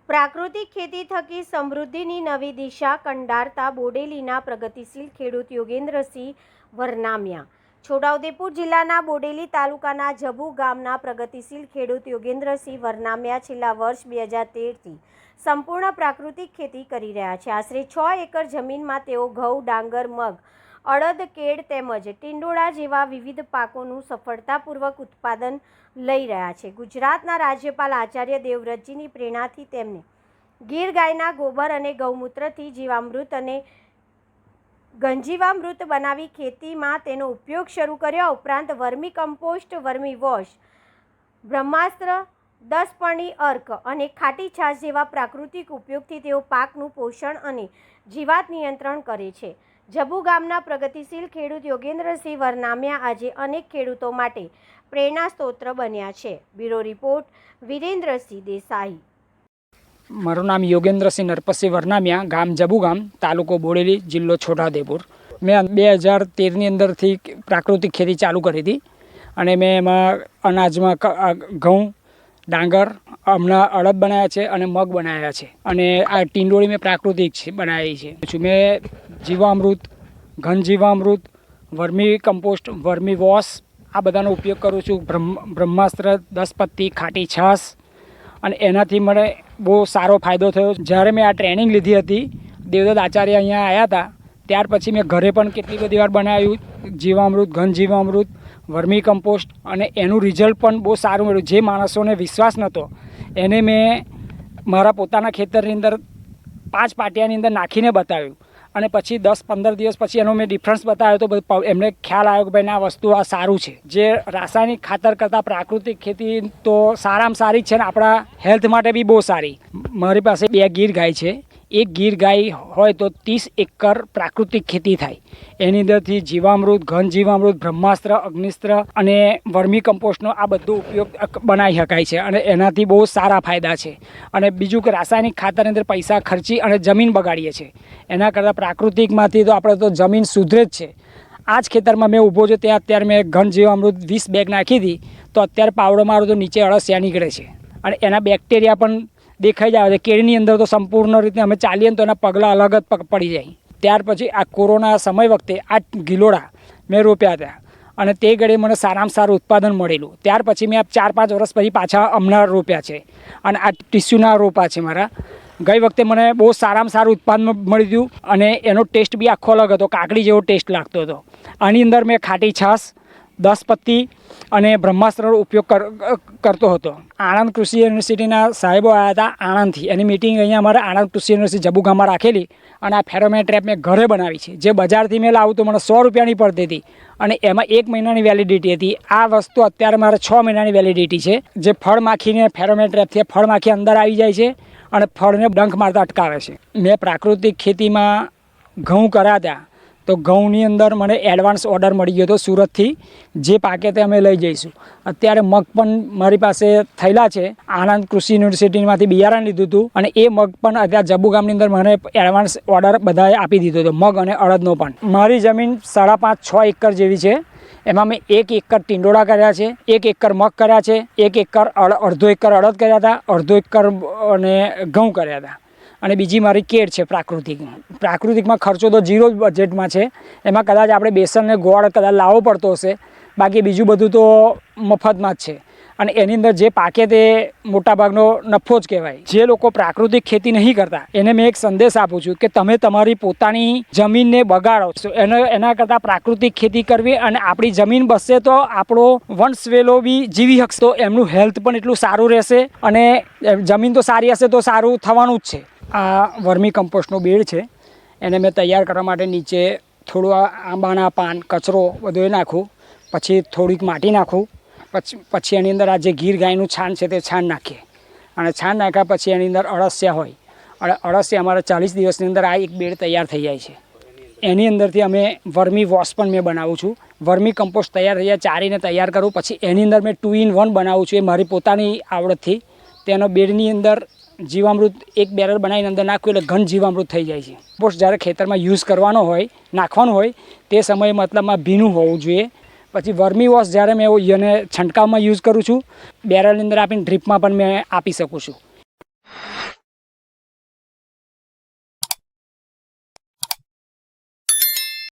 પ્રાકૃતિક ખેતી થકી સમૃદ્ધિની નવી દિશા કંડારતા બોડેલીના પ્રગતિશીલ ખેડૂત યોગેન્દ્રસિંહ વરનામિયા. છોટાઉદેપુર જિલ્લાના બોડેલી તાલુકાના જબુ ગામના પ્રગતિશીલ ખેડૂત યોગેન્દ્રસિંહ વરનામિયા છેલ્લા વર્ષ 2013થી સંપૂર્ણ પ્રાકૃતિક ખેતી કરી રહ્યા છે. આશરે 6 એકર જમીનમાં તેઓ ઘઉં, ડાંગર, મગ, અડદ, કેળ તેમજ ટીંડોળા જેવા વિવિધ પાકોનું સફળતાપૂર્વક ઉત્પાદન લઈ રહ્યા છે. ગુજરાતના રાજ્યપાલ આચાર્ય દેવવ્રતજીની પ્રેરણાથી તેમને ગીર ગાયના ગોબર અને ગૌમૂત્રથી જીવામૃત અને ઘનજીવામૃત બનાવી ખેતીમાં તેનો ઉપયોગ શરૂ કર્યો. ઉપરાંત વર્મી કમ્પોસ્ટ, વર્મી વોશ, બ્રહ્માસ્ત્ર, 10 પર્ણી અર્ક અને ખાટી છાશ જેવા પ્રાકૃતિક ઉપયોગથી તેઓ પાકનું પોષણ અને જીવાત નિયંત્રણ કરે છે. જબુ ગામના પ્રગતિશીલ ખેડૂત યોગેન્દ્રસિંહ વરનામિયા આજે અનેક ખેડૂતો માટે પ્રેરણા સ્ત્રોત બન્યા છે. Bureau report Virendrasinh Desai. મારું નામ યોગેન્દ્રસિંહ નરપતસિંહ વરનામિયા, ગામ જબુ ગામ, તાલુકો બોડેલી, જિલ્લો છોટાઉદેપુર. મેં 2013ની અંદરથી પ્રાકૃતિક ખેતી ચાલુ કરી હતી અને મેં એમાં અનાજમાં ઘઉં, ડાંગર, હમણાં અડદ બનાવ્યા છે અને મગ બનાવ્યા છે અને આ ટીંડોળી મેં પ્રાકૃતિક બનાવી છે. મેં જીવામૃત, ઘન જીવામૃત, વર્મી કમ્પોસ્ટ, વર્મી વોશ આ બધાનો ઉપયોગ કરું છું. બ્રહ્માસ્ત્ર, 10 પત્તી, ખાટી છાશ, અને એનાથી મને બહુ સારો ફાયદો થયો. જ્યારે મેં આ ટ્રેનિંગ લીધી હતી, દેવદત્ત આચાર્ય અહીંયા આવ્યા હતા, ત્યાર પછી મેં ઘરે પણ કેટલી બધી વાર બનાવ્યું જીવામૃત, ઘન જીવામૃત, વર્મી કમ્પોસ્ટ, અને એનું રિઝલ્ટ પણ બહુ સારું મળ્યું. જે માણસોને વિશ્વાસ નહોતો એને મેં મારા પોતાના ખેતરની અંદર 5 પાટિયાની અંદર નાખીને બતાવ્યું અને પછી 10-15 દિવસ પછી એનો મેં ડિફરન્સ બતાવ્યો તો એમને ખ્યાલ આવ્યો કે ભાઈ આ વસ્તુ આ સારું છે. જે રાસાયણિક ખાતર કરતાં પ્રાકૃતિક ખેતી તો સારામાં સારી જ છે ને આપણા હેલ્થ માટે બી બહુ સારી. મારી પાસે 2 ગીર ગાય છે. એક ગીર ગાય હોય તો 30 એકર પ્રાકૃતિક ખેતી થાય. એની અંદરથી જીવામૃત, ઘન જીવામૃત, બ્રહ્માસ્ત્ર, અગ્નિસ્ત્ર અને વર્મી કમ્પોસ્ટનો આ બધો ઉપયોગ બનાવી શકાય છે અને એનાથી બહુ સારા ફાયદા છે. અને બીજું કે રાસાયણિક ખાતરની અંદર પૈસા ખર્ચી અને જમીન બગાડીએ છીએ, એના કરતાં પ્રાકૃતિકમાંથી તો આપણે તો જમીન સુધરે જ છે. આ જ ખેતરમાં મેં ઊભો છું ત્યાં અત્યારે મેં ઘન જીવામૃત 20 બેગ નાખી હતી તો અત્યારે પાવડો મારો તો નીચે અળસિયા નીકળે છે અને એના બેક્ટેરિયા પણ દેખાઈ જાય છે. કેળની અંદર તો સંપૂર્ણ રીતે અમે ચાલીએ તો એના પગલાં અલગ જ પડી જાય. ત્યાર પછી આ કોરોના સમય વખતે આ ગિલોડા મેં રોપ્યા હતા અને તે ઘડી મને સારામાં સારું ઉત્પાદન મળેલું. ત્યાર પછી મેં 4-5 વર્ષ પછી પાછા હમણાં રોપ્યા છે અને આ ટીસ્યુના રોપા છે મારા. ગઈ વખતે મને બહુ સારામાં સારું ઉત્પાદન મળી ગયું અને એનો ટેસ્ટ બી આખો અલગ હતો, કાકડી જેવો ટેસ્ટ લાગતો હતો. આની અંદર મેં ખાટી છાશ, 10 પત્તી અને બ્રહ્માસ્ત્રનો ઉપયોગ કરતો હતો. આણંદ કૃષિ યુનિવર્સિટીના સાહેબો આવ્યા હતા આણંદથી. એની મિટિંગ અહીંયા અમારે આણંદ કૃષિ યુનિવર્સિટી જબુ ગામમાં રાખેલી અને આ ફેરોમેન ટ્રેપ મેં ઘરે બનાવી છે. જે બજારથી મેં લાવું તો મને 100 રૂપિયાની પડતી હતી અને એમાં 1 મહિનાની વેલિડિટી હતી. આ વસ્તુ અત્યારે મારે 6 મહિનાની વેલિડિટી છે. જે ફળ માખીને ફેરોમેન ટ્રેપથી ફળ માખી અંદર આવી જાય છે અને ફળને ડંખ મારતા અટકાવે છે. મેં પ્રાકૃતિક ખેતીમાં ઘઉં કર્યા હતા તો ઘઉંની અંદર મને એડવાન્સ ઓર્ડર મળી ગયો હતો સુરતથી. જે પાકે તે અમે લઈ જઈશું. અત્યારે મગ પણ મારી પાસે થયેલા છે. આણંદ કૃષિ યુનિવર્સિટીમાંથી બિયારણ લીધું હતું અને એ મગ પણ અત્યારે જબુ ગામની અંદર મને એડવાન્સ ઓર્ડર બધાએ આપી દીધો હતો, મગ અને અડદનો પણ. મારી જમીન 5.5-6 એકર જેવી છે. એમાં મેં 1 એકર ટીંડોળા કર્યા છે, 1 એકર મગ કર્યા છે, 1 એકર અડધો એકર અડદ કર્યા હતા, અડધો એકર અને ઘઉં કર્યા હતા અને બીજી મારી કેળ છે પ્રાકૃતિક. પ્રાકૃતિકમાં ખર્ચો તો 0 બજેટમાં છે. એમાં કદાચ આપણે બેસન ને ગોળ કદાચ લાવવો પડતો હશે, બાકી બીજું બધું તો મફતમાં જ છે અને એની અંદર જે પાકે તે મોટાભાગનો નફો જ કહેવાય. જે લોકો પ્રાકૃતિક ખેતી નહીં કરતા એને મેં એક સંદેશ આપું છું કે તમે તમારી પોતાની જમીનને બગાડો છો, એના કરતાં પ્રાકૃતિક ખેતી કરવી અને આપણી જમીન બસશે તો આપણો વંશવેલો બી જીવી શકશે, તો એમનું હેલ્થ પણ એટલું સારું રહેશે અને જમીન તો સારી હશે તો સારું થવાનું જ છે. આ વર્મી કમ્પોસ્ટનો બેડ છે. એને મેં તૈયાર કરવા માટે નીચે થોડું આંબાના પાન, કચરો બધો એ નાખું, પછી થોડીક માટી નાખું, પછી એની અંદર આ જે ગીર ગાયનું છાણ છે તે છાણ નાખીએ અને છાણ નાખ્યા પછી એની અંદર અળસિયા હોય અને અળસિયા અમારા 40 દિવસની અંદર આ એક બેડ તૈયાર થઈ જાય છે. એની અંદરથી અમે વર્મી વોશ પણ મેં બનાવું છું. વર્મી કમ્પોસ્ટ તૈયાર થઈ જાય, ચારીને તૈયાર કરું, પછી એની અંદર મેં 2 in 1 બનાવું છું. એ મારી પોતાની આવડતથી. તેનો બેડની અંદર જીવામૃત 1 બેરલ બનાવીને અંદર નાખ્યું એટલે ઘન જીવામૃત થઈ જાય છે. કમ્પોસ્ટ જ્યારે ખેતરમાં યુઝ કરવાનો હોય, નાખવાનું હોય તે સમયે મતલબમાં ભીનું હોવું જોઈએ. પછી વર્મી વોશ જ્યારે મેં એને છંટકાવમાં યુઝ કરું છું, બેરલની અંદર આપીને ડ્રીપમાં પણ મેં આપી શકું છું.